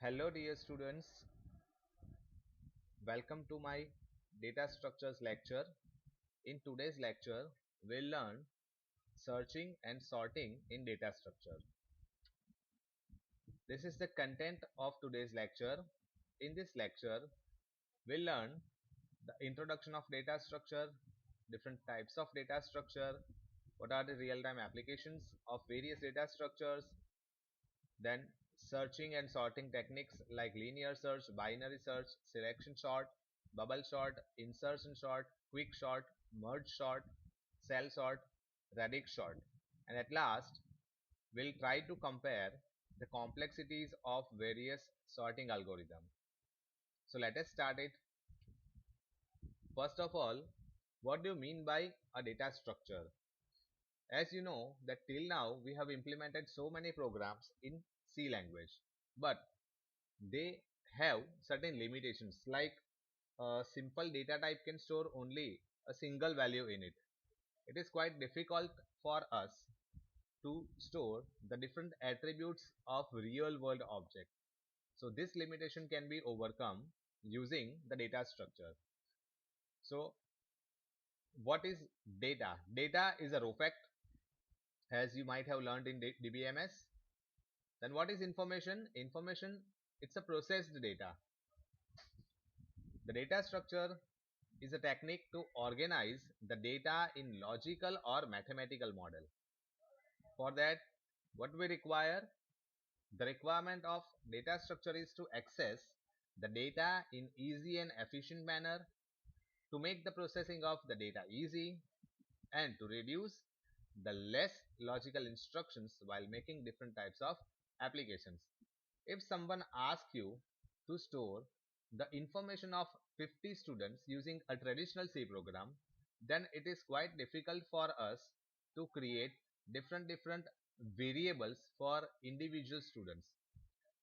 Hello dear students, welcome to my data structures lecture. In today's lecture, we'll learn searching and sorting in data structure. This is the content of today's lecture. In this lecture, we'll learn the introduction of data structure, different types of data structure, what are the real-time applications of various data structures, then searching and sorting techniques like linear search, binary search, selection sort, bubble sort, insertion sort, quick sort, merge sort, cell sort, radix sort. And at last, we'll try to compare the complexities of various sorting algorithms. So let us start it. First of all, what do you mean by a data structure? As you know that till now we have implemented so many programs in C language, but they have certain limitations like a simple data type can store only a single value in it. It is quite difficult for us to store the different attributes of real world object. So this limitation can be overcome using the data structure. So what is data? Data is a raw fact, as you might have learned in DBMS. Then what is information? Information, it's a processed data. The data structure is a technique to organize the data in logical or mathematical model. For that, what we require? The requirement of data structure is to access the data in easy and efficient manner, to make the processing of the data easy, and to reduce the less logical instructions while making different types of applications. If someone asks you to store the information of 50 students using a traditional C program, then it is quite difficult for us to create different variables for individual students.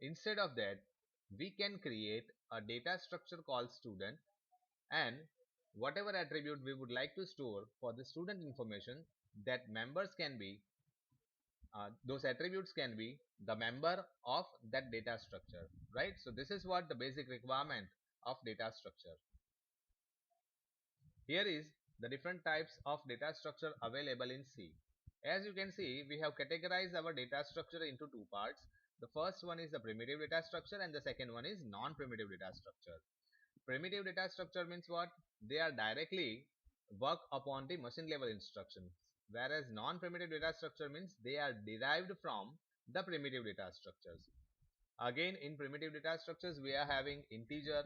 Instead of that, we can create a data structure called student, and whatever attribute we would like to store for the student information, that members can be those attributes can be the member of that data structure, right? So this is what the basic requirement of data structure. Here is the different types of data structure available in C. As you can see, we have categorized our data structure into two parts. The first one is the primitive data structure and the second one is non-primitive data structure. Primitive data structure means what? They are directly work upon the machine level instructions, whereas non-primitive data structure means they are derived from the primitive data structures. Again, in primitive data structures, we are having integer,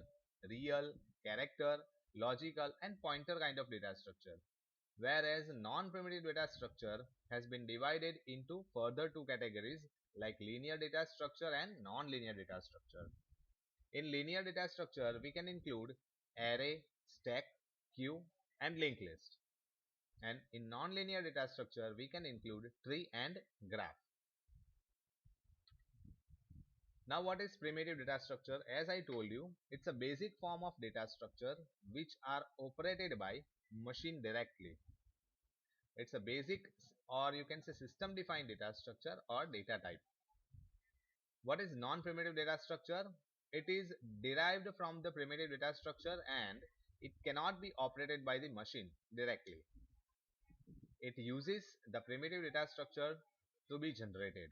real, character, logical and pointer kind of data structure, whereas non-primitive data structure has been divided into further two categories like linear data structure and non-linear data structure. In linear data structure, we can include array, stack, queue and linked list. And in non-linear data structure, we can include tree and graph. Now what is primitive data structure? As I told you, it's a basic form of data structure which are operated by machine directly. It's a basic, or you can say system defined data structure or data type. What is non-primitive data structure? It is derived from the primitive data structure and it cannot be operated by the machine directly. It uses the primitive data structure to be generated.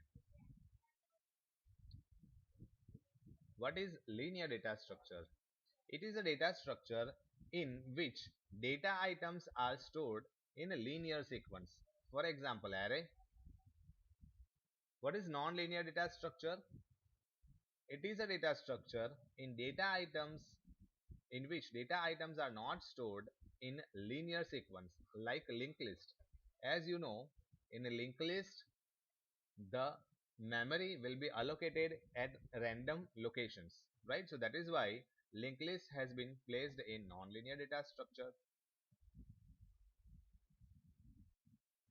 What is linear data structure? It is a data structure in which data items are stored in a linear sequence. For example, array. What is non-linear data structure? It is a data structure in data items in which data items are not stored in linear sequence like linked list. As you know, in a linked list, the memory will be allocated at random locations, right? So that is why linked list has been placed in non-linear data structure.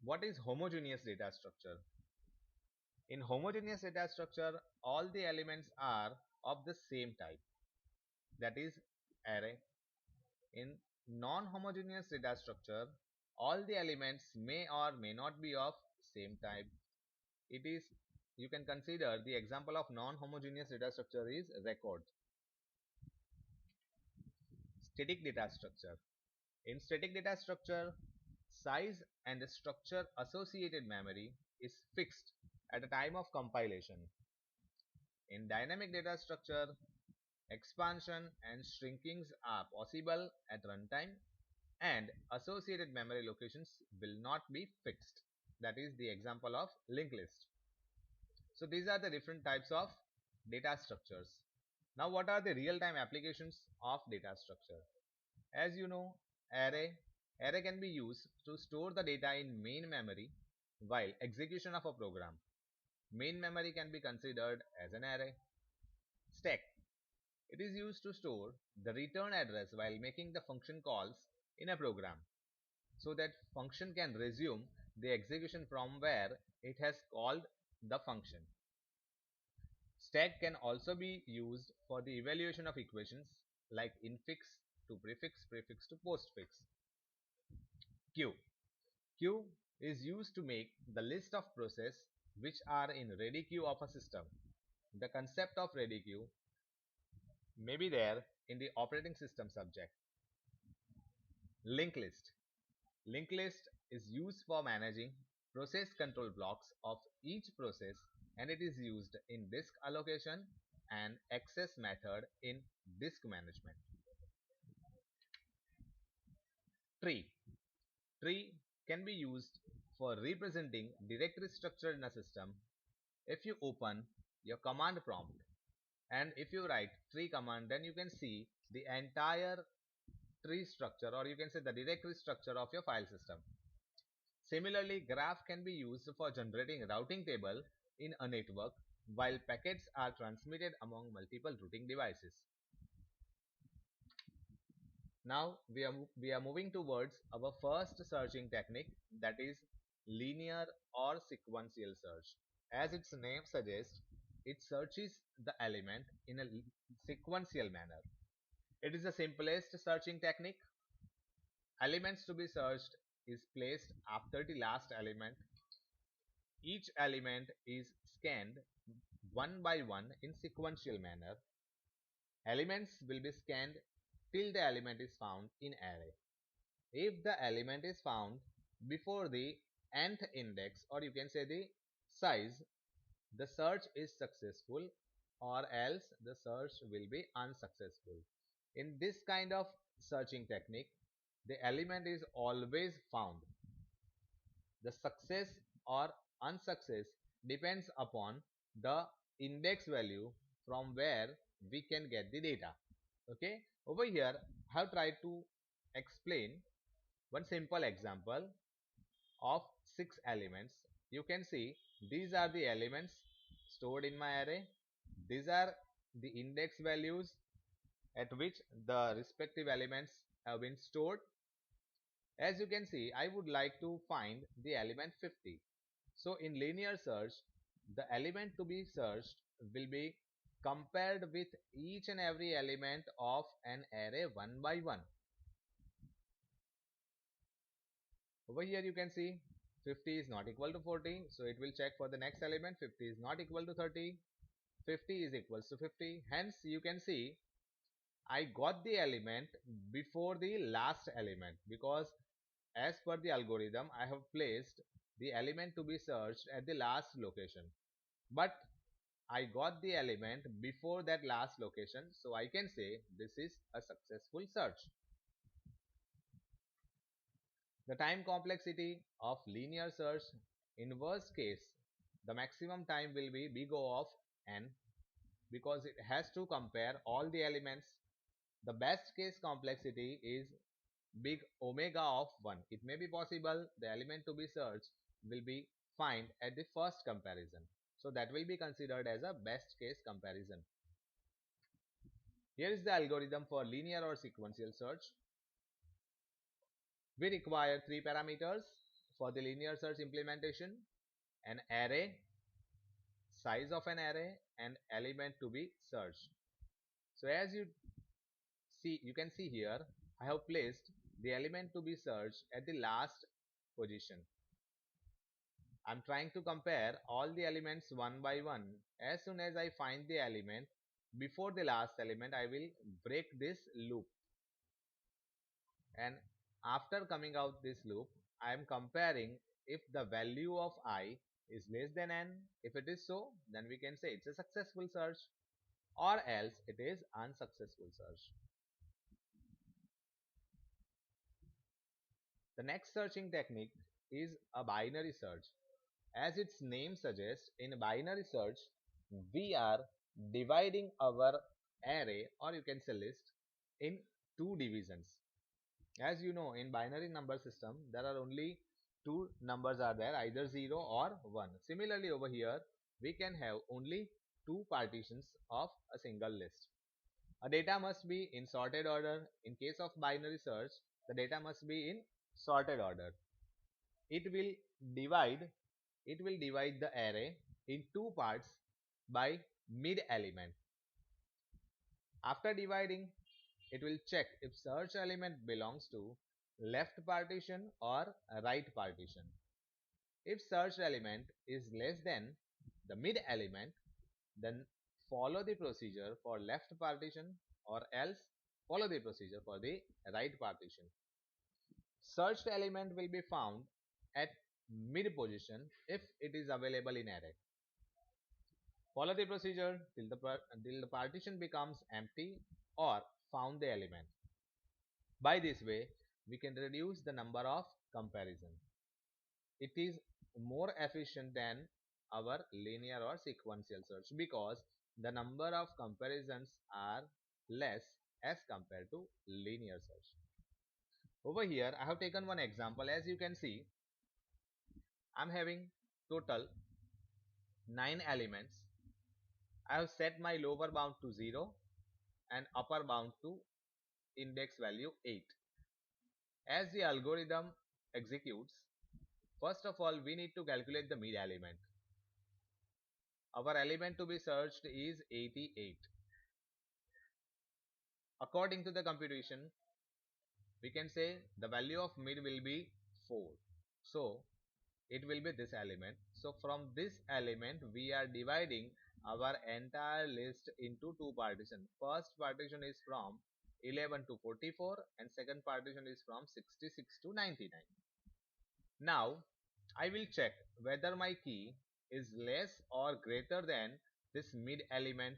What is homogeneous data structure? In homogeneous data structure, all the elements are of the same type, that is array. In non-homogeneous data structure, all the elements may or may not be of same type. It is you can consider the example of non-homogeneous data structure is record. Static data structure. In static data structure, size and the structure associated memory is fixed at the time of compilation. In dynamic data structure, expansion and shrinkings are possible at runtime and associated memory locations will not be fixed. That is the example of linked list. So these are the different types of data structures. Now what are the real-time applications of data structure? As you know, array can be used to store the data in main memory while execution of a program. Main memory can be considered as an array. Stack. It is used to store the return address while making the function calls in a program, so that function can resume the execution from where it has called the function. Stack can also be used for the evaluation of equations like infix to prefix, prefix to postfix. Queue. Queue is used to make the list of processes which are in ready queue of a system. The concept of ready queue may be there in the operating system subject. Linked list. Linked list is used for managing process control blocks of each process, and it is used in disk allocation and access method in disk management. Tree. Tree can be used for representing directory structure in a system. If you open your command prompt and if you write tree command, then you can see the entire tree structure, or you can say the directory structure of your file system. Similarly, graph can be used for generating routing table in a network while packets are transmitted among multiple routing devices. Now we are moving towards our first searching technique, that is linear or sequential search. As its name suggests, it searches the element in a sequential manner. It is the simplest searching technique. Elements to be searched is placed after the last element. Each element is scanned one by one in sequential manner. Elements will be scanned till the element is found in array. If the element is found before the nth index, or you can say the size, the search is successful, or else the search will be unsuccessful. In this kind of searching technique, the element is always found. The success or unsuccess depends upon the index value from where we can get the data. Okay, over here I have tried to explain one simple example of 6 elements. You can see these are the elements stored in my array. These are the index values at which the respective elements have been stored. As you can see, I would like to find the element 50. So in linear search, the element to be searched will be compared with each and every element of an array one by one. Over here you can see 50 is not equal to 40, so it will check for the next element. 50 is not equal to 30, 50 is equals to 50. Hence you can see I got the element before the last element, because as per the algorithm I have placed the element to be searched at the last location, but I got the element before that last location, so I can say this is a successful search. The time complexity of linear search, in worst case the maximum time will be big O of n, because it has to compare all the elements. The best case complexity is big omega of 1. It may be possible the element to be searched will be find at the first comparison, so that will be considered as a best case comparison. Here is the algorithm for linear or sequential search. We require 3 parameters for the linear search implementation: an array, size of an array, and element to be searched. So as you can see here, I have placed the element to be searched at the last position. I'm trying to compare all the elements one by one. As soon as I find the element before the last element, I will break this loop, and after coming out this loop, I am comparing if the value of I is less than n. If it is so, then we can say it's a successful search, or else it is unsuccessful search. The next searching technique is a binary search. As its name suggests, in binary search, we are dividing our array, or you can say list, in two divisions. As you know, in binary number system, there are only two numbers are there, either 0 or 1. Similarly, over here, we can have only two partitions of a single list. A data must be in sorted order. In case of binary search, the data must be in sorted order. It will divide the array in two parts by mid element. After dividing, it will check if search element belongs to left partition or right partition. If search element is less than the mid element, then follow the procedure for left partition, or else follow the procedure for the right partition. Searched element will be found at mid position if it is available in array. Follow the procedure till the partition becomes empty or found the element. By this way, we can reduce the number of comparison. It is more efficient than our linear or sequential search because the number of comparisons are less as compared to linear search. Over here, I have taken one example. As you can see, I am having total 9 elements. I have set my lower bound to 0 and upper bound to index value 8. As the algorithm executes, first of all, we need to calculate the mid element. Our element to be searched is 88. According to the computation, we can say the value of mid will be 4. So, it will be this element. So, from this element, we are dividing our entire list into two partitions. First partition is from 11 to 44 and second partition is from 66 to 99. Now, I will check whether my key is less or greater than this mid element.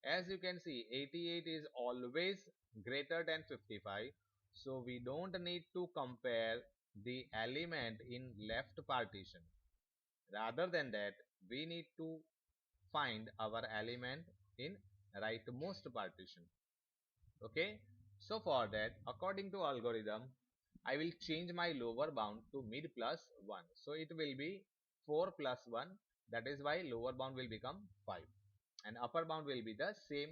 As you can see, 88 is always greater than 55. So we don't need to compare the element in left partition. Rather than that, we need to find our element in rightmost partition. Okay. So for that, according to algorithm, I will change my lower bound to mid plus 1. So it will be 4 plus 1. That is why lower bound will become 5. And upper bound will be the same.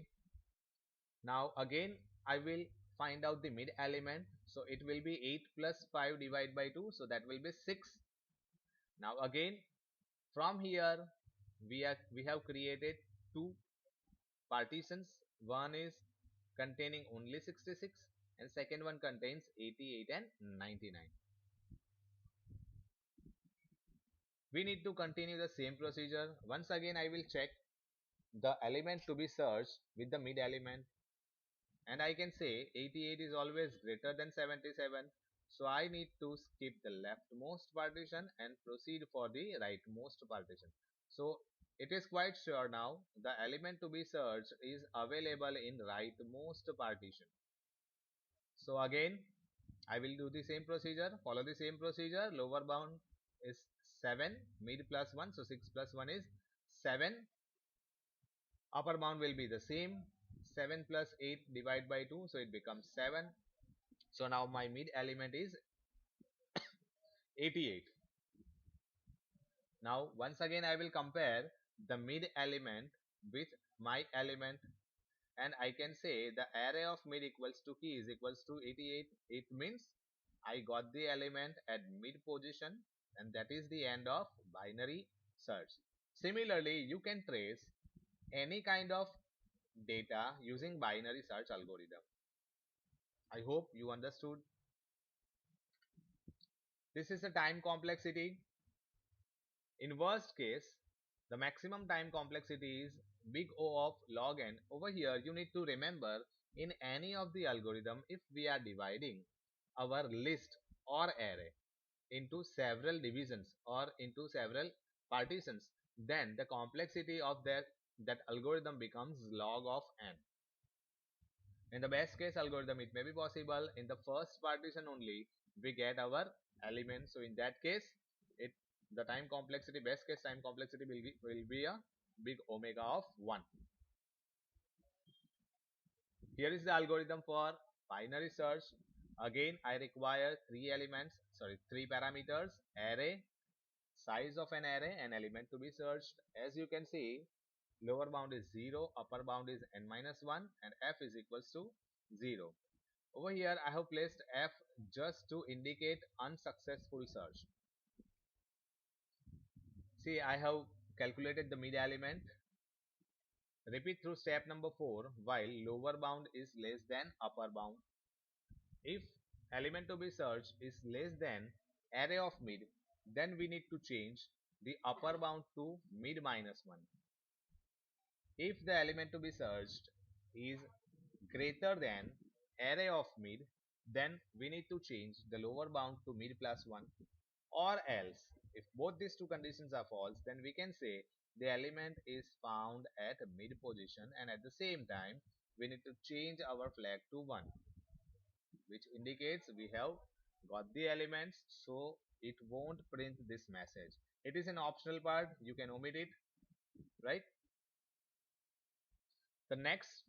Now again, I will find out the mid element. So it will be 8 plus 5 divided by 2. So that will be 6. Now again, from here, we have created two partitions. One is containing only 66 and second one contains 88 and 99. We need to continue the same procedure. Once again, I will check the element to be searched with the mid element, and I can say 88 is always greater than 77. So I need to skip the leftmost partition and proceed for the rightmost partition. So it is quite sure now the element to be searched is available in rightmost partition. So again, I will do the same procedure, follow the same procedure. Lower bound is 7, mid plus 1, so 6 plus 1 is 7. Upper bound will be the same, 7 plus 8 divided by 2, so it becomes 7. So now my mid element is 88. Now once again I will compare the mid element with my element, and I can say the array of mid equals to key is equals to 88. It means I got the element at mid position, and that is the end of binary search. Similarly, you can trace any kind of data using binary search algorithm. I hope you understood. This is the time complexity. In worst case, the maximum time complexity is big O of log n. Over here, you need to remember in any of the algorithm, if we are dividing our list or array into several divisions or into several partitions, then the complexity of that algorithm becomes log of n. In the best case algorithm, it may be possible in the first partition only we get our elements. So in that case, it the time complexity, best case time complexity will be a big omega of 1. Here is the algorithm for binary search. Again, I require three parameters: array, size of an array, and element to be searched. As you can see, lower bound is 0, upper bound is n minus 1, and f is equals to 0. Over here, I have placed f just to indicate unsuccessful search. See, I have calculated the mid element. Repeat through step number 4 while lower bound is less than upper bound. If element to be searched is less than array of mid, then we need to change the upper bound to mid minus 1. If the element to be searched is greater than array of mid, then we need to change the lower bound to mid plus 1. Or else, if both these two conditions are false, then we can say the element is found at mid position, and at the same time we need to change our flag to 1, which indicates we have got the elements, so it won't print this message. It is an optional part, you can omit it, right? The next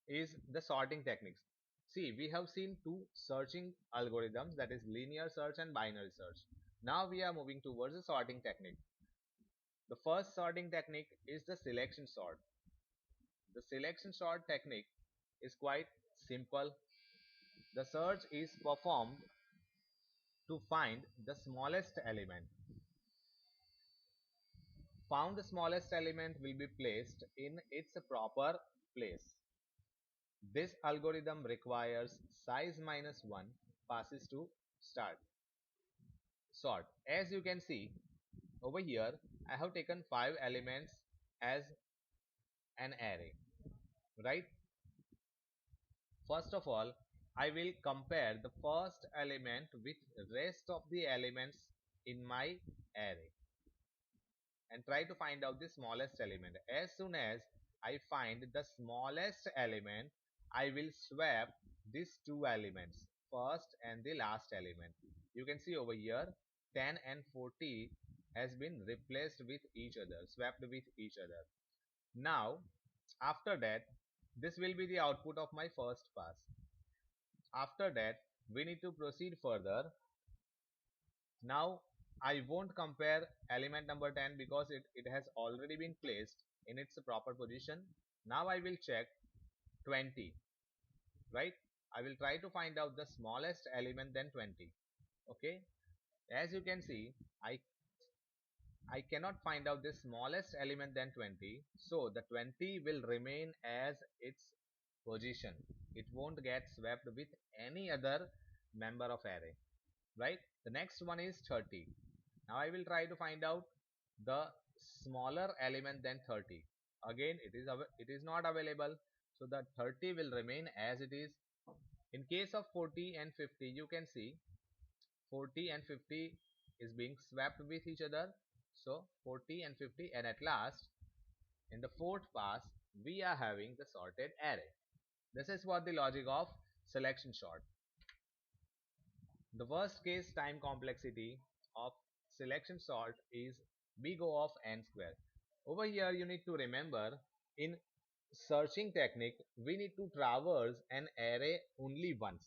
is the sorting techniques. See, we have seen two searching algorithms, that is linear search and binary search. Now we are moving towards the sorting technique. The first sorting technique is the selection sort. The selection sort technique is quite simple. The search is performed to find the smallest element. Found the smallest element will be placed in its proper place. This algorithm requires size minus 1 passes to start sort. As you can see over here, I have taken 5 elements as an array, right? First of all, I will compare the first element with rest of the elements in my array and try to find out the smallest element. As soon as I find the smallest element, I will swap these two elements, first and the last element. You can see over here 10 and 40 has been replaced with each other, swapped with each other. Now after that, this will be the output of my first pass. After that, we need to proceed further. Now I won't compare element number 10 because it has already been placed in its proper position. Now I will check 20, right? I will try to find out the smallest element than 20. Okay, as you can see, I cannot find out the smallest element than 20, so the 20 will remain as its position. It won't get swapped with any other member of array, right? The next one is 30. Now I will try to find out the smaller element than 30. Again, it is not available, so the 30 will remain as it is. In case of 40 and 50, you can see 40 and 50 is being swapped with each other. So 40 and 50, and at last in the fourth pass we are having the sorted array. This is what the logic of selection sort. The worst case time complexity of selection sort is big O of n square. Over here you need to remember, in searching technique we need to traverse an array only once,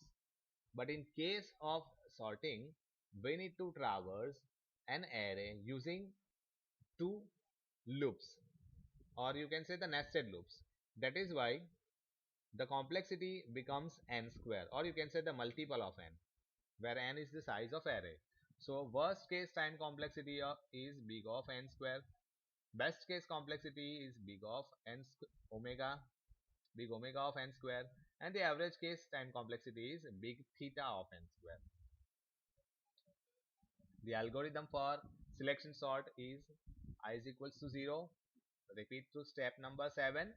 but in case of sorting we need to traverse an array using two loops, or you can say the nested loops. That is why the complexity becomes n square, or you can say the multiple of n, where n is the size of array. So worst case time complexity is big of n square, best case complexity is big of omega, big omega of n square, and the average case time complexity is big theta of n square. The algorithm for selection sort is I is equals to 0. Repeat through step number 7.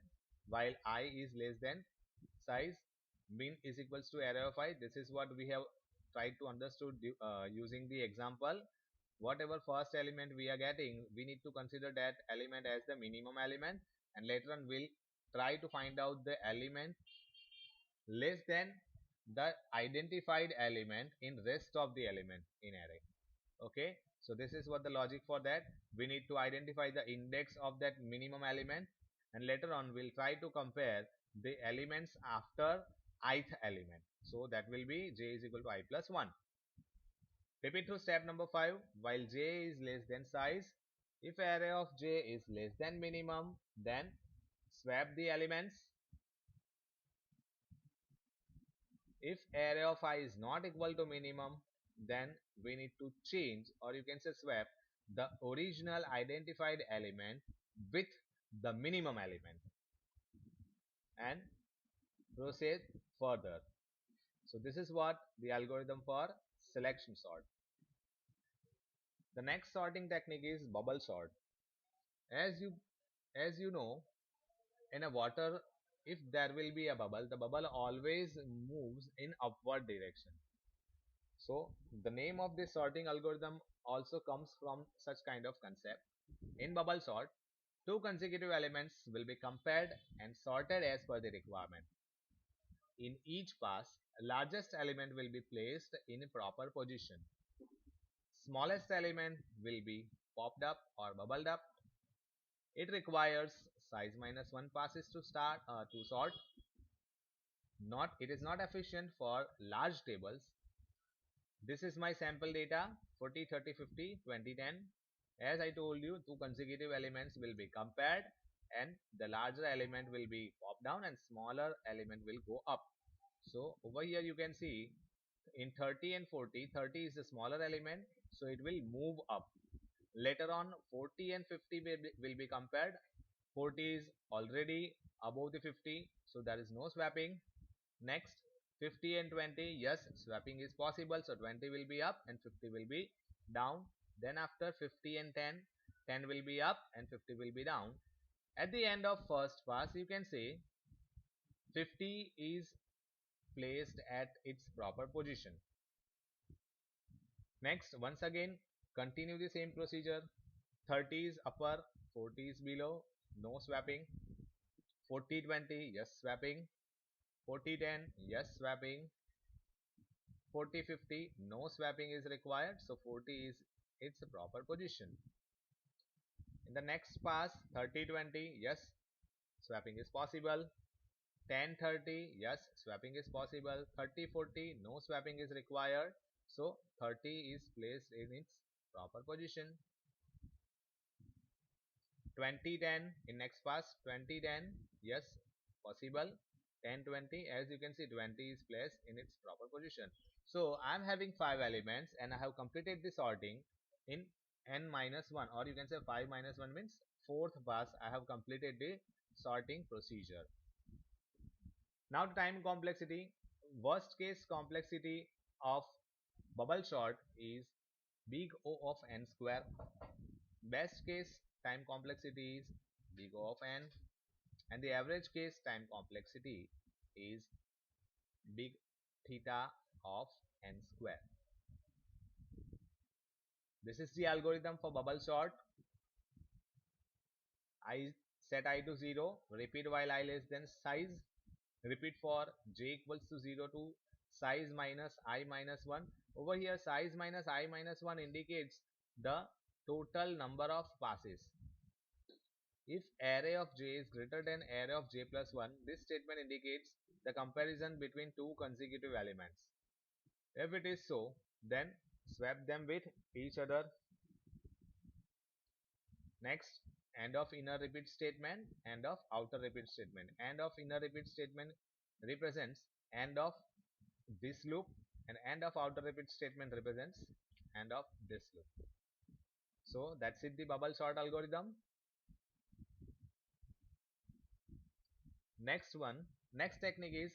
While I is less than size, min is equals to array of I. This is what we have tried to understood using the example. Whatever first element we are getting, we need to consider that element as the minimum element, and later on we'll try to find out the element less than the identified element in rest of the element in array. Okay, so this is what the logic for that. We need to identify the index of that minimum element, and later on we'll try to compare the elements after ith element. So that will be j is equal to I plus 1. Repeat through step number 5. While j is less than size, if array of j is less than minimum, then swap the elements. If array of I is not equal to minimum, then we need to change, or you can say swap, the original identified element with the minimum element and proceed further. So this is what the algorithm for selection sort. The next sorting technique is bubble sort. As you know, in a water, if there will be a bubble, the bubble always moves in upward direction. So the name of this sorting algorithm also comes from such kind of concept. In bubble sort, two consecutive elements will be compared and sorted as per the requirement. In each pass, largest element will be placed in a proper position. Smallest element will be popped up or bubbled up. It requires size minus 1 passes to sort. It is not efficient for large tables. This is my sample data 40, 30, 50, 20, 10. As I told you, two consecutive elements will be compared and the larger element will be popped down and smaller element will go up. So over here you can see in 30 and 40, 30 is the smaller element, so it will move up. Later on 40 and 50 will be compared. 40 is already above the 50, so there is no swapping. Next 50 and 20, yes, swapping is possible, so 20 will be up and 50 will be down. Then after 50 and 10, 10 will be up and 50 will be down. At the end of first pass, you can say 50 is placed at its proper position. Next, once again, continue the same procedure. 30 is upper, 40 is below, no swapping. 40 20, yes, swapping. 40 10, yes, swapping. 40 50, no swapping is required, so 40 is its proper position. In the next pass, 30 20, yes, swapping is possible. 10 30, yes, swapping is possible. 30 40, no swapping is required, so 30 is placed in its proper position. 20 10, in next pass, 20 10, yes, possible. 10 20, as you can see, 20 is placed in its proper position. So I am having 5 elements and I have completed the sorting in n minus 1, or you can say 5 minus 1 means fourth pass I have completed the sorting procedure. Now time complexity. Worst case complexity of bubble sort is big O of n square. Best case time complexity is big O of n, and the average case time complexity is big theta of n square. This is the algorithm for bubble sort. I set I to 0, repeat while I less than size, repeat for j equals to 0 to size minus I minus 1. Over here size minus I minus 1 indicates the total number of passes. If array of j is greater than array of j plus 1, this statement indicates the comparison between two consecutive elements. If it is so, then swap them with each other. Next, end of inner repeat statement, end of outer repeat statement. End of inner repeat statement represents end of this loop, and end of outer repeat statement represents end of this loop. So that's it, the bubble sort algorithm. Next technique is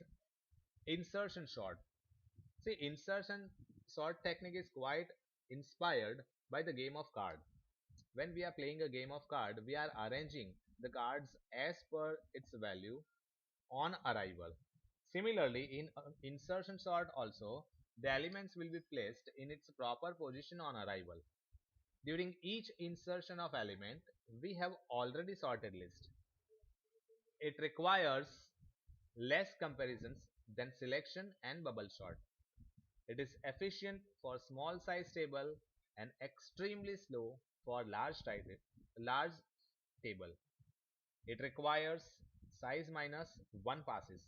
insertion sort. See, insertion sort technique is quite inspired by the game of card. when we are playing a game of card, we are arranging the cards as per its value on arrival. Similarly, in insertion sort also, the elements will be placed in its proper position on arrival. During each insertion of element, we have already sorted list. It requires less comparisons than selection and bubble sort. It is efficient for small size table and extremely slow for large table. It requires size minus 1 passes.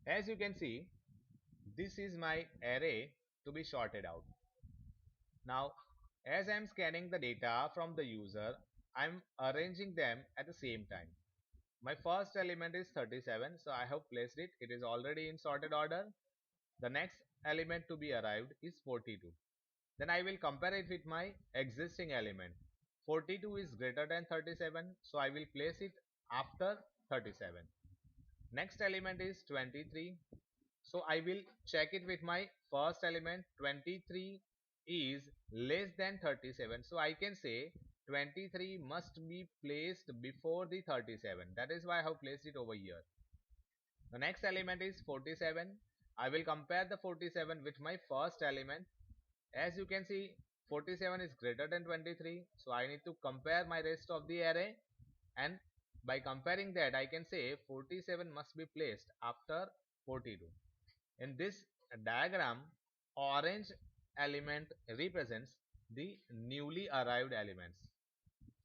As you can see, this is my array to be sorted out. Now, as I am scanning the data from the user, I am arranging them at the same time. My first element is 37, so I have placed it. It is already in sorted order. The next element to be arrived is 42. Then I will compare it with my existing element. 42 is greater than 37, so I will place it after 37. Next element is 23. So I will check it with my first element. 23 is less than 37. So I can say 23 must be placed before the 37. That is why I have placed it over here. The next element is 47. I will compare the 47 with my first element. As you can see, 47 is greater than 23. So I need to compare my rest of the array, and by comparing that I can say 47 must be placed after 42. In this diagram, orange element represents the newly arrived elements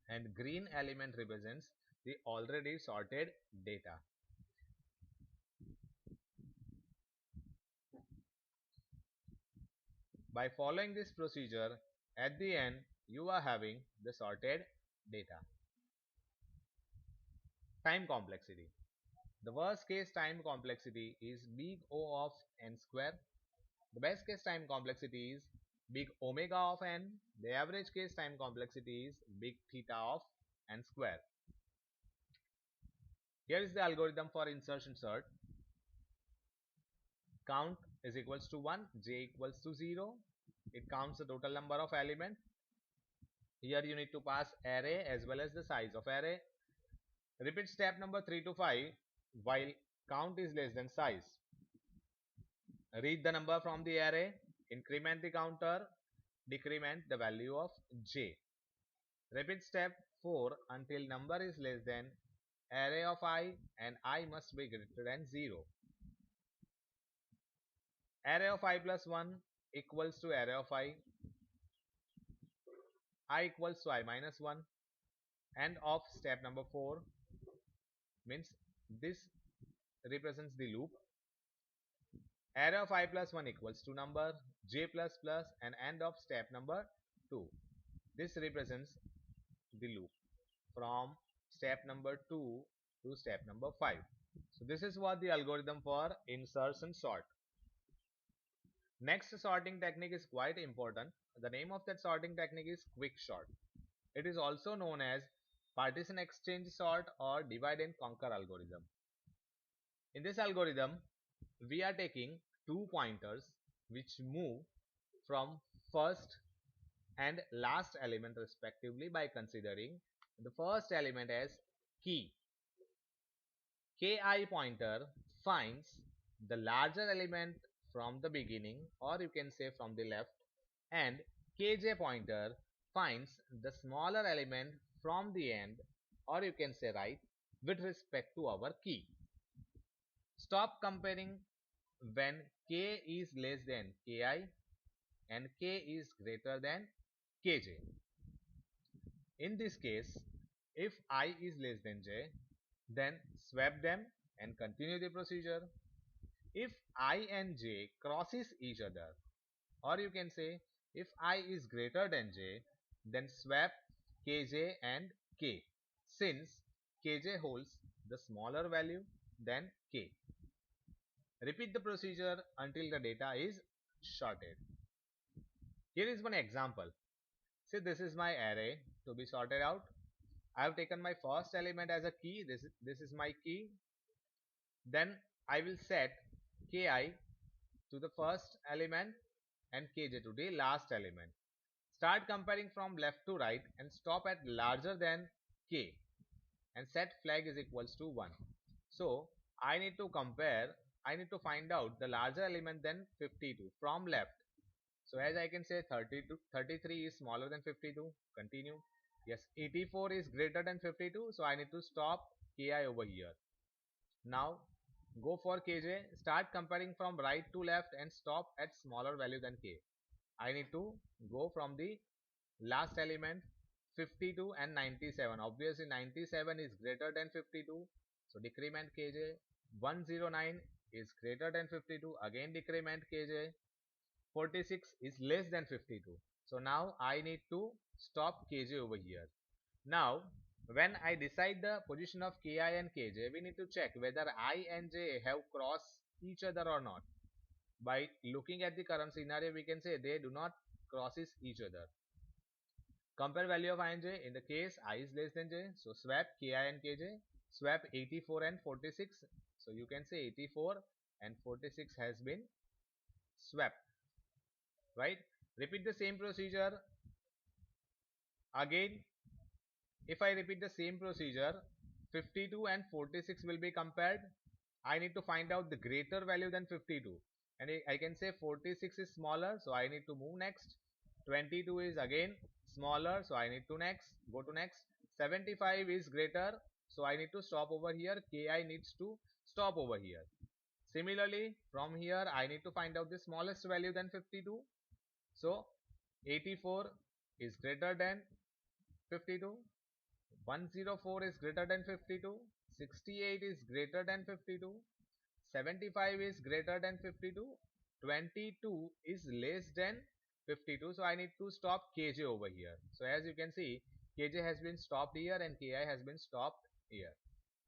and green element represents the already sorted data. By following this procedure, at the end you are having the sorted data. Time complexity. The worst case time complexity is big O of n square. The best case time complexity is big omega of n. The average case time complexity is big theta of n square. Here is the algorithm for insertion sort. Count is equals to 1, j equals to 0. It counts the total number of elements. Here you need to pass array as well as the size of array. Repeat step number 3 to 5 while count is less than size. Read the number from the array, increment the counter, decrement the value of j. Repeat step 4 until number is less than array of I and I must be greater than 0. Array of I plus 1 equals to array of I equals to I minus 1. End of step number 4 means this represents the loop. Array of I plus 1 equals to number j plus plus and end of step number 2. This represents the loop from step number 2 to step number 5. So this is what the algorithm for insertion sort. Next sorting technique is quite important. The name of that sorting technique is quick sort. It is also known as partition exchange sort or divide and conquer algorithm. In this algorithm, we are taking two pointers which move from first and last element respectively by considering the first element as key. Ki pointer finds the larger element from the beginning, or you can say from the left, and kj pointer finds the smaller element from the end, or you can say right, with respect to our key. Stop comparing when k is less than ki and k is greater than kj. In this case, if I is less than j, then swap them and continue the procedure. If I and j crosses each other, or you can say if I is greater than j, then swap kj and k, since kj holds the smaller value than k. Repeat the procedure until the data is sorted. Here is one example. Say this is my array to be sorted out. I have taken my first element as a key. This is my key. Then I will set ki to the first element and kj to the last element. Start comparing from left to right and stop at larger than k and set flag is equals to 1. So I need to compare, I need to find out the larger element than 52 from left. So as I can say 33 is smaller than 52. Continue. Yes, 84 is greater than 52. So I need to stop ki over here. Now go for kj. Start comparing from right to left and stop at smaller value than k. I need to go from the last element 52 and 97. Obviously 97 is greater than 52. So decrement kj. 109 is greater than 52. Again decrement kj. 46 is less than 52. So now I need to stop kj over here. Now when I decide the position of ki and kj, we need to check whether I and j have crossed each other or not. By looking at the current scenario, we can say they do not crosses each other. Compare value of I and j. In the case I is less than j, so swap ki and kj. Swap 84 and 46. So you can say 84 and 46 has been swapped. Right? Repeat the same procedure. Again, if I repeat the same procedure, 52 and 46 will be compared. I need to find out the greater value than 52. And I can say 46 is smaller, so I need to move next. 22 is again smaller, so I need to go to next. 75 is greater, so I need to stop over here. Ki needs to stop over here. Similarly, from here I need to find out the smallest value than 52. So 84 is greater than 52. 104 is greater than 52. 68 is greater than 52. 75 is greater than 52. 22 is less than 52. So I need to stop kj over here. So as you can see, kj has been stopped here and ki has been stopped here.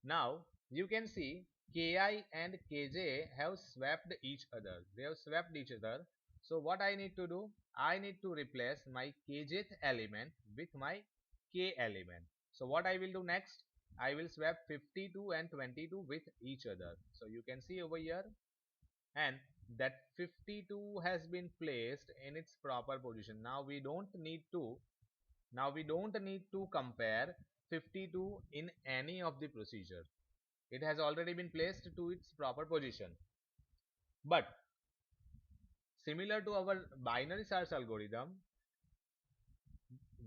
Now you can see ki and kj have swapped each other. They have swapped each other. So what I need to do? I need to replace my kjth element with my k element. So what I will do next? I will swap 52 and 22 with each other. So you can see over here, and that 52 has been placed in its proper position. Now we don't need to compare 52 in any of the procedure. It has already been placed to its proper position. But similar to our binary search algorithm,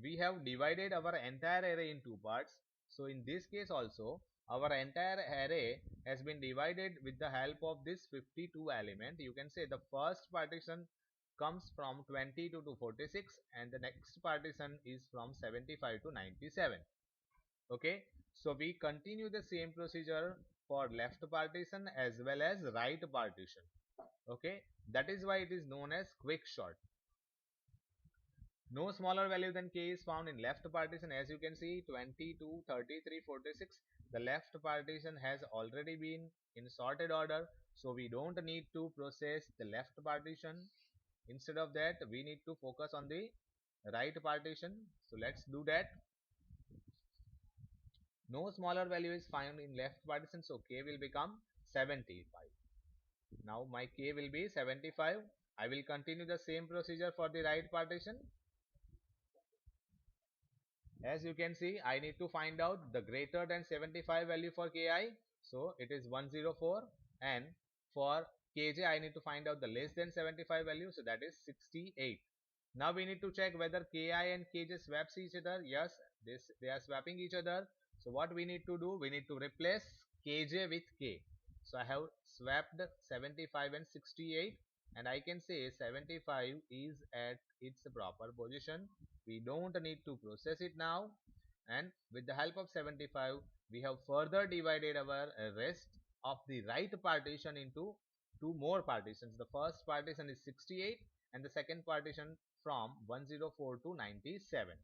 we have divided our entire array in two parts. So in this case also, our entire array has been divided with the help of this 52 element. You can say the first partition comes from 22 to 46 and the next partition is from 75 to 97. Okay, so we continue the same procedure for left partition as well as right partition. Okay, that is why it is known as quick sort. No smaller value than k is found in left partition. As you can see, 22, 33, 46. The left partition has already been in sorted order. So we don't need to process the left partition. Instead of that, we need to focus on the right partition. So let's do that. No smaller value is found in left partition. So k will become 75. Now my k will be 75. I will continue the same procedure for the right partition. As you can see, I need to find out the greater than 75 value for ki. So it is 104, and for kj I need to find out the less than 75 value, so that is 68. Now we need to check whether ki and kj swaps each other. Yes, they are swapping each other. So what we need to do? We need to replace kj with k. So I have swapped 75 and 68, and I can say 75 is at its proper position. We don't need to process it now, and with the help of 75 we have further divided our rest of the right partition into two more partitions. The first partition is 68 and the second partition from 104 to 97.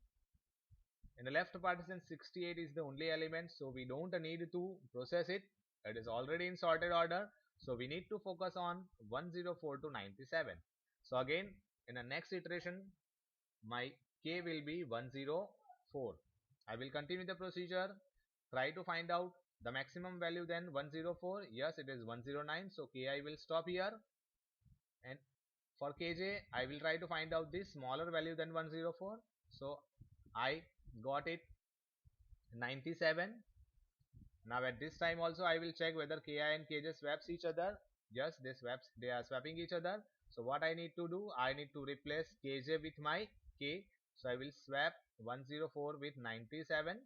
In the left partition, 68 is the only element, so we don't need to process it. It is already in sorted order, so we need to focus on 104 to 97. So again, in the next iteration, my k will be 104. I will continue the procedure, try to find out the maximum value than 104. Yes, it is 109, so ki will stop here, and for kj, I will try to find out the smaller value than 104. So I got it 97. Now at this time also I will check whether ki and kj swaps each other. Yes, they are swapping each other. So what I need to do, I need to replace kj with my k. So I will swap 104 with 97.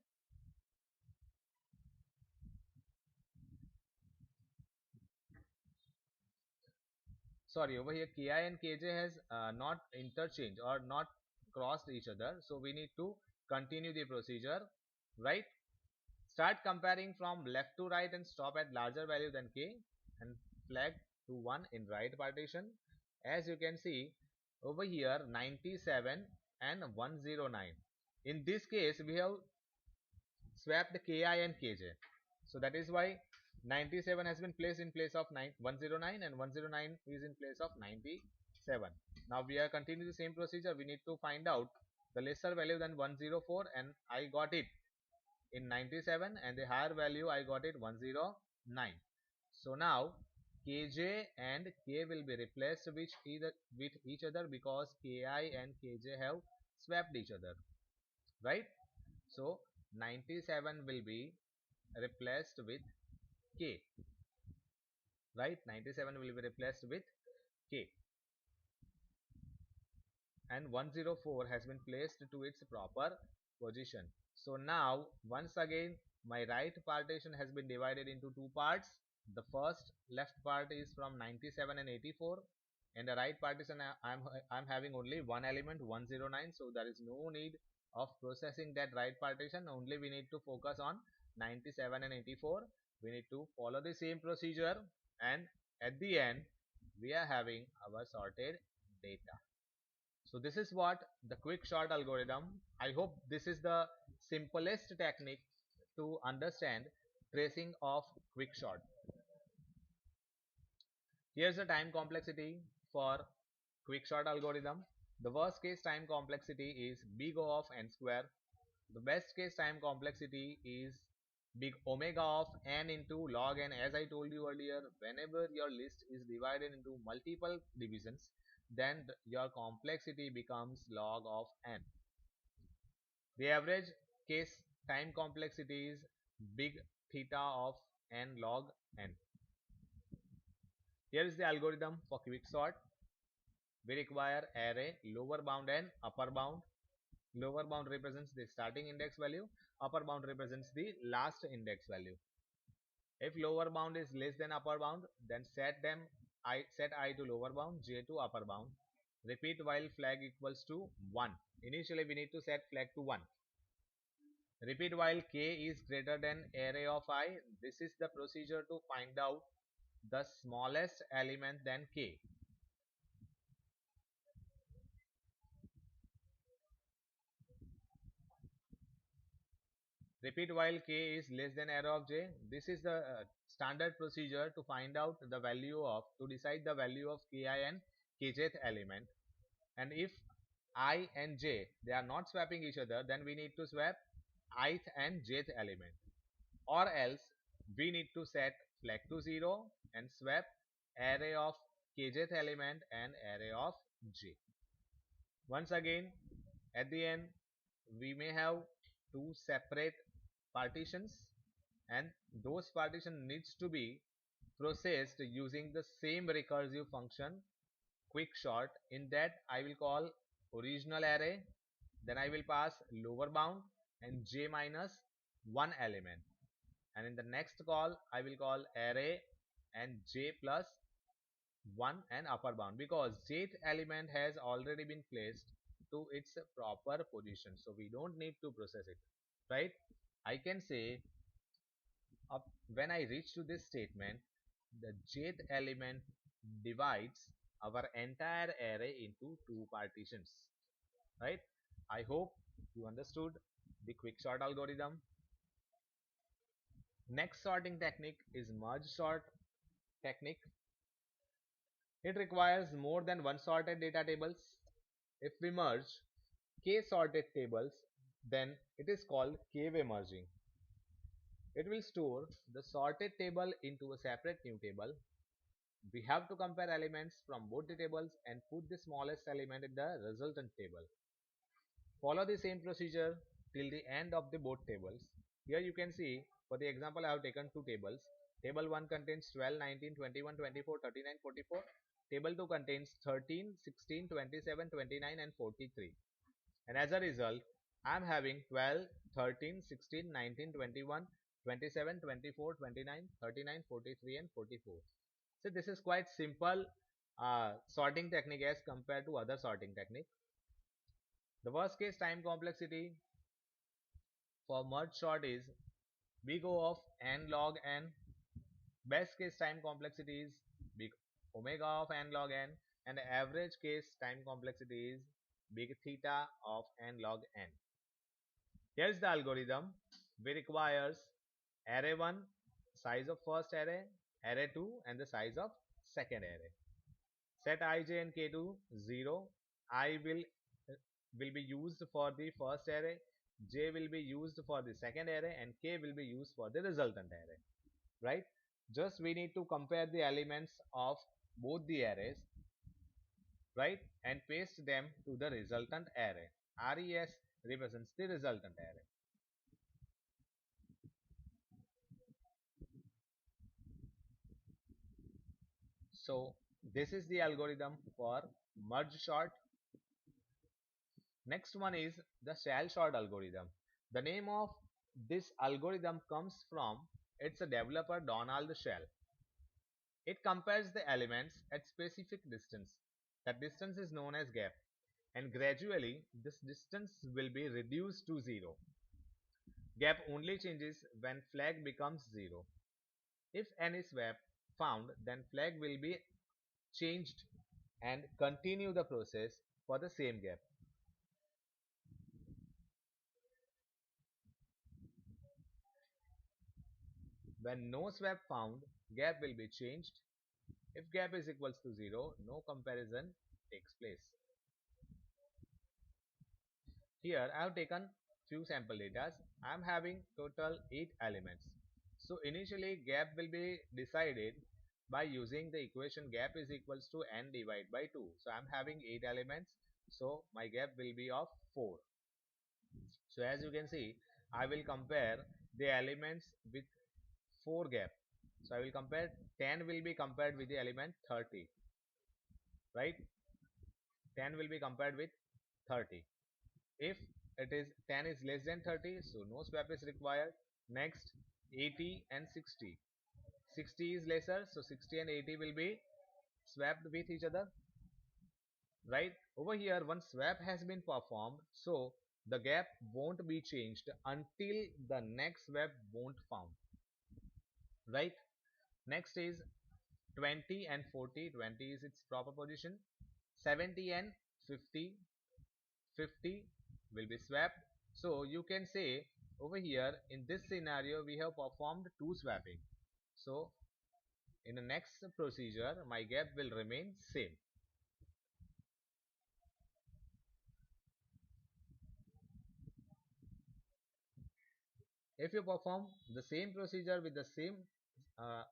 Sorry, over here ki and kj has not interchanged or not crossed each other. So we need to continue the procedure, right? Start comparing from left to right and stop at larger value than k and flag to 1 in right partition. As you can see over here 97 and 109. In this case we have swapped ki and kj. So that is why 97 has been placed in place of 109 and 109 is in place of 97. Now we are continuing the same procedure. We need to find out the lesser value than 104 and I got it in 97 and the higher value I got it 109. So now kj and k will be replaced with each other because ki and kj have swapped each other, right? So 97 will be replaced with k, right? 97 will be replaced with k and 104 has been placed to its proper position. So now once again my right partition has been divided into two parts. The first left part is from 97 and 84 and the right partition I'm having only one element 109. So there is no need of processing that right partition. Only we need to focus on 97 and 84. We need to follow the same procedure and at the end we are having our sorted data. So this is what the quick sort algorithm. I hope this is the simplest technique to understand tracing of quick sort. Here's the time complexity for quick sort algorithm. The worst case time complexity is big O of n square. The best case time complexity is big omega of n into log n. As I told you earlier, whenever your list is divided into multiple divisions, then your complexity becomes log of n. The average case time complexity is big theta of n log n. Here is the algorithm for quicksort. We require array, lower bound and upper bound. Lower bound represents the starting index value, upper bound represents the last index value. If lower bound is less than upper bound, then set I to lower bound, j to upper bound. Repeat while flag equals to 1. Initially we need to set flag to 1. Repeat while k is greater than array of I. This is the procedure to find out the smallest element than k. Repeat while k is less than array of j. This is the standard procedure to find out the value of, to decide the value of ki and kjth element. And if I and j, they are not swapping each other, then we need to swap ith and jth element. Or else we need to set flag to 0 and swap array of kjth element and array of j. Once again, at the end, we may have two separate partitions and those partition needs to be processed using the same recursive function quicksort. In that I will call original array, then I will pass lower bound and j minus one element, and in the next call I will call array and j plus 1 and upper bound, because jth element has already been placed to its proper position, so we don't need to process it, right? I can say when I reach to this statement, the jth element divides our entire array into two partitions, right? I hope you understood the quicksort algorithm. Next sorting technique is merge sort technique. It requires more than one sorted data tables. If we merge k sorted tables, then it is called k-way merging. It will store the sorted table into a separate new table. we have to compare elements from both the tables and put the smallest element in the resultant table. Follow the same procedure till the end of the both tables. Here you can see, for the example, I have taken two tables. Table 1 contains 12, 19, 21, 24, 39, 44. Table 2 contains 13, 16, 27, 29 and 43. And as a result, I am having 12, 13, 16, 19, 21, 27, 24, 29, 39, 43 and 44. So this is quite simple sorting technique as compared to other sorting technique. The worst case time complexity for merge sort is big O of n log n. Best case time complexity is big omega of n log n, and the average case time complexity is big theta of n log n. Here's the algorithm. We requires array 1, size of first array, array 2 and the size of second array. Set ij and k to 0. I will be used for the first array, j will be used for the second array and k will be used for the resultant array, right? Just we need to compare the elements of both the arrays, right, and paste them to the resultant array. Res represents the resultant array. So this is the algorithm for merge sort. Next one is the shell sort algorithm. The name of this algorithm comes from its developer Donald Shell. It compares the elements at specific distance. That distance is known as gap, and gradually this distance will be reduced to 0. Gap only changes when flag becomes 0. If any swap found, then flag will be changed and continue the process for the same gap. When no swap found, gap will be changed. If gap is equals to 0, no comparison takes place. Here I have taken few sample data. I am having total 8 elements. So initially gap will be decided by using the equation gap is equals to n divided by 2. So I am having 8 elements. So my gap will be of 4. So as you can see, I will compare the elements with 4 gap. So I will compare 10 will be compared with the element 30, right? 10 will be compared with 30. If it is 10 is less than 30, so no swap is required. Next 80 and 60. 60 is lesser, so 60 and 80 will be swapped with each other, right? Over here one swap has been performed, so the gap won't be changed until the next swap won't found, right? Next is 20 and 40. 20 is its proper position. 70 and 50. 50 will be swapped. So you can say over here in this scenario we have performed two swapping. So in the next procedure my gap will remain same. If you perform the same procedure with the same uh,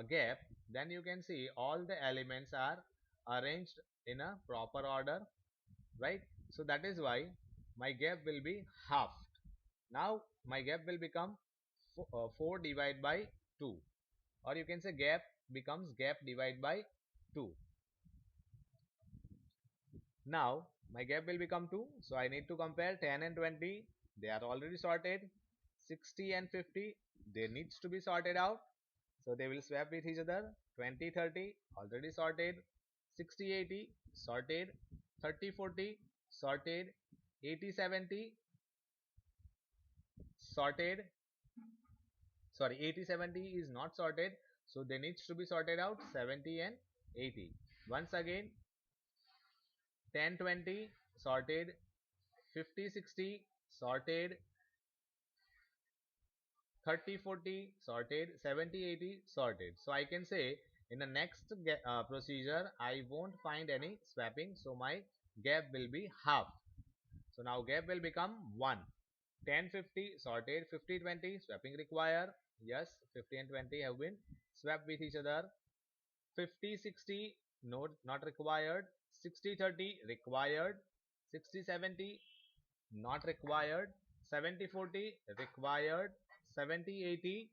gap, then you can see all the elements are arranged in a proper order, right? So that is why my gap will be halved. Now my gap will become 4 divided by 2, or you can say gap becomes gap divided by 2. Now my gap will become 2, so I need to compare 10 and 20. They are already sorted. 60 and 50, they needs to be sorted out, so they will swap with each other. 20 30 already sorted. 60 80 sorted. 30 40 sorted. 80 70 sorted. Sorry, 80 70 is not sorted, so they needs to be sorted out. 70 and 80. Once again 10 20 sorted. 50 60 sorted. 30 40 sorted. 70 80 sorted. So I can say in the next procedure I won't find any swapping, so my gap will be half. So now gap will become 1. 10 50 sorted. 50 20 swapping required. Yes, 50 and 20 have been swapped with each other. 50 60 not required, 60 30 required, 60 70 not required, 70 40 required, 70 80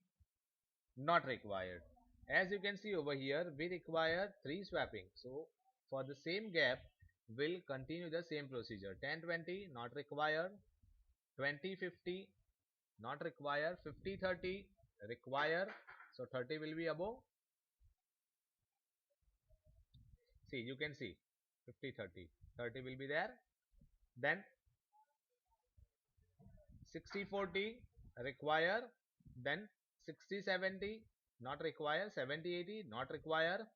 not required. As you can see over here, we require 3 swapping. So for the same gap, we'll continue the same procedure. 10 20 not required, 20 50 not required, 50 30 require. So 30 will be above. See, you can see 50 30, 30 will be there. Then 60 40 require, then 60 70 not require, 70 80 not require.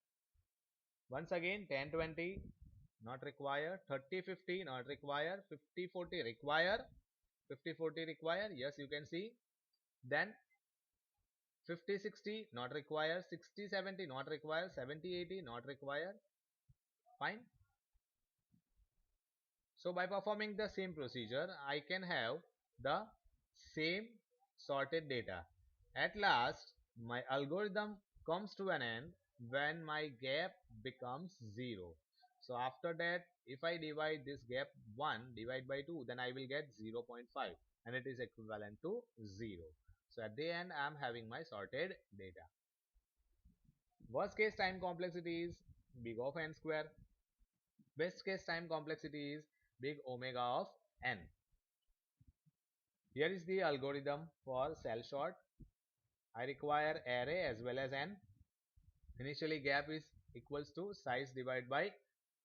Once again 10 20 not require, 30 50 not require, 50 40 require, 50 40 require. Yes, you can see. Then 50 60 not require, 60 70 not require, 70 80 not require. Fine. So by performing the same procedure, I can have the same sorted data. At last, my algorithm comes to an end when my gap becomes 0. So after that, if I divide this gap 1 divide by 2, then I will get 0.5 and it is equivalent to 0. So at the end, I am having my sorted data. Worst case time complexity is big of n square. Best case time complexity is big omega of n. Here is the algorithm for cell sort. I require array as well as n. Initially gap is equals to size divided by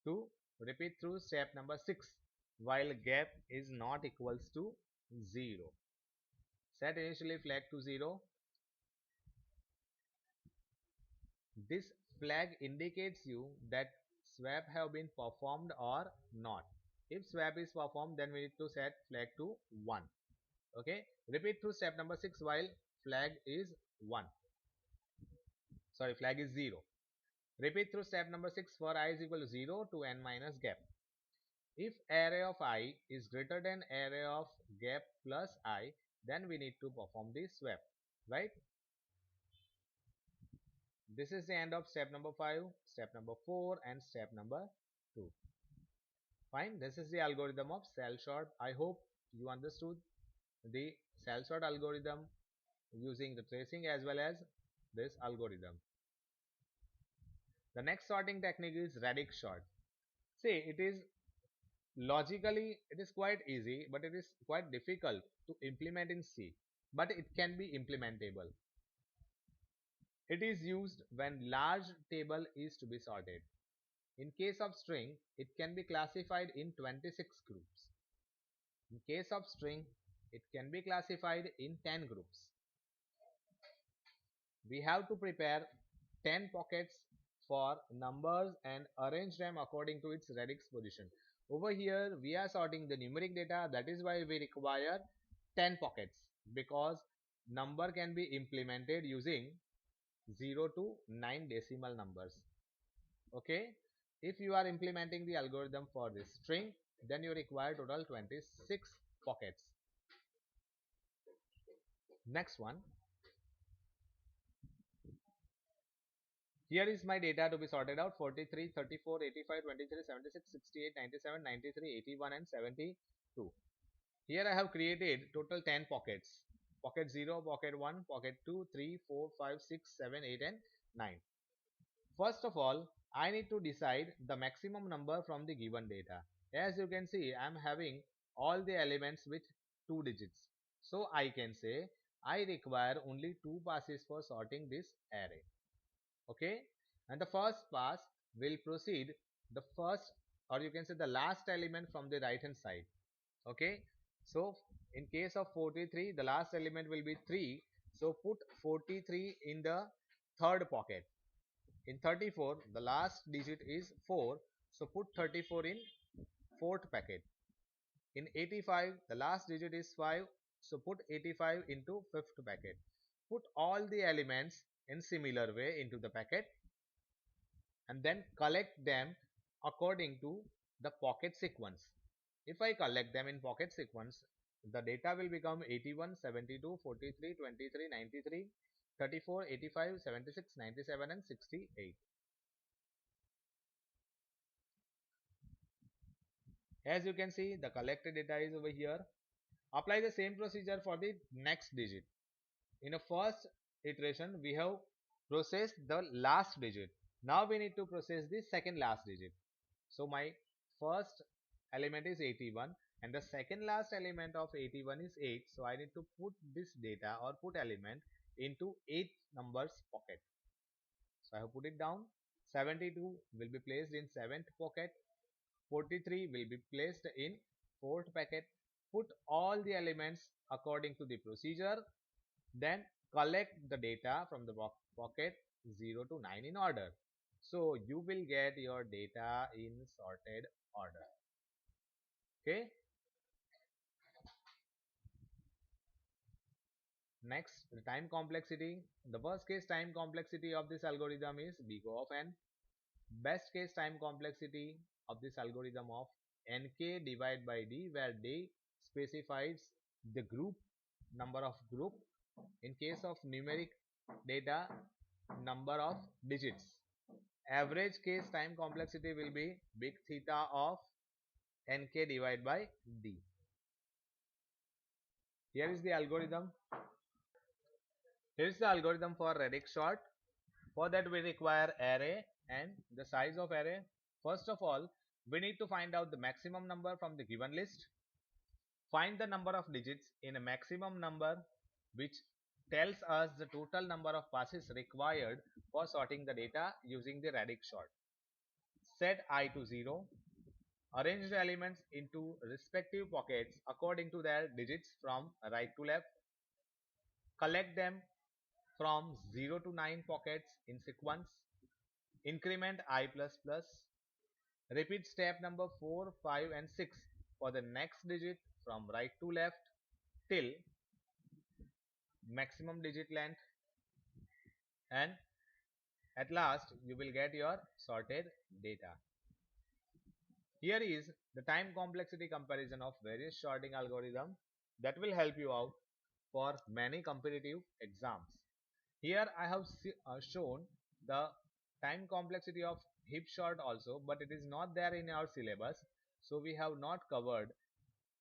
2. Repeat through step number 6 while gap is not equals to 0. Set initially flag to 0. This flag indicates you that swap have been performed or not. If swap is performed, then we need to set flag to 1. Okay, repeat through step number 6 while flag is 1. Sorry, flag is 0. Repeat through step number 6 for I is equal to 0 to n minus gap. If array of I is greater than array of gap plus I, then we need to perform the swap, right? This is the end of step number 5, step number 4 and step number 2. Fine, this is the algorithm of cell sort. I hope you understood the cell sort algorithm using the tracing as well as this algorithm. The next sorting technique is radix sort. See, it is logically it is quite easy, but it is quite difficult to implement in C, but it can be implementable. It is used when large table is to be sorted. In case of string, it can be classified in 26 groups. In case of string, it can be classified in 10 groups. We have to prepare 10 pockets for numbers and arrange them according to its radix position. Over here, we are sorting the numeric data. That is why we require 10 pockets, because number can be implemented using 0 to 9 decimal numbers. Okay, if you are implementing the algorithm for this string, then you require total 26 pockets. Next one. Here is my data to be sorted out: 43, 34, 85, 23, 76, 68, 97, 93, 81 and 72. Here I have created total 10 pockets. Pocket 0, pocket 1, pocket 2, 3, 4, 5, 6, 7, 8 and 9. First of all, I need to decide the maximum number from the given data. As you can see, I am having all the elements with 2 digits. So I can say I require only 2 passes for sorting this array. Okay, and the first pass will proceed the first, or you can say the last element from the right hand side. Okay, so in case of 43, the last element will be 3. So put 43 in the third pocket. In 34, the last digit is 4. So put 34 in fourth packet. In 85, the last digit is 5. So put 85 into fifth packet. Put all the elements in similar way into the packet and then collect them according to the pocket sequence. If I collect them in pocket sequence, the data will become 81, 72, 43, 23, 93, 34, 85, 76, 97 and 68. As you can see, the collected data is over here. Apply the same procedure for the next digit. In a first iteration, we have processed the last digit. Now we need to process the second last digit. So my first element is 81 and the second last element of 81 is 8. So I need to put this data or put element into 8 numbers pocket. So I have put it down. 72 will be placed in 7th pocket. 43 will be placed in 4th packet. Put all the elements according to the procedure. Then collect the data from the pocket 0 to 9 in order. So you will get your data in sorted order. Okay. Next, the time complexity. The worst case time complexity of this algorithm is big O of n. Best case time complexity of this algorithm of nk divided by d, where d specifies the group, number of group. In case of numeric data, number of digits. Average case time complexity will be big theta of nk divided by d. Here is the algorithm. Here is the algorithm for radix sort. For that we require array and the size of array. First of all, we need to find out the maximum number from the given list. Find the number of digits in a maximum number, which tells us the total number of passes required for sorting the data using the radix sort. Set I to 0. Arrange the elements into respective pockets according to their digits from right to left. Collect them from 0 to 9 pockets in sequence. Increment I++. Repeat step number 4, 5 and 6 for the next digit from right to left till maximum digit length, and at last you will get your sorted data. Here is the time complexity comparison of various sorting algorithms that will help you out for many competitive exams. Here I have shown the time complexity of heap sort also, but it is not there in our syllabus, so we have not covered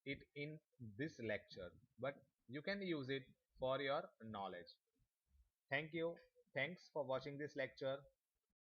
it in this lecture, but you can use it for your knowledge. Thank you. Thanks for watching this lecture.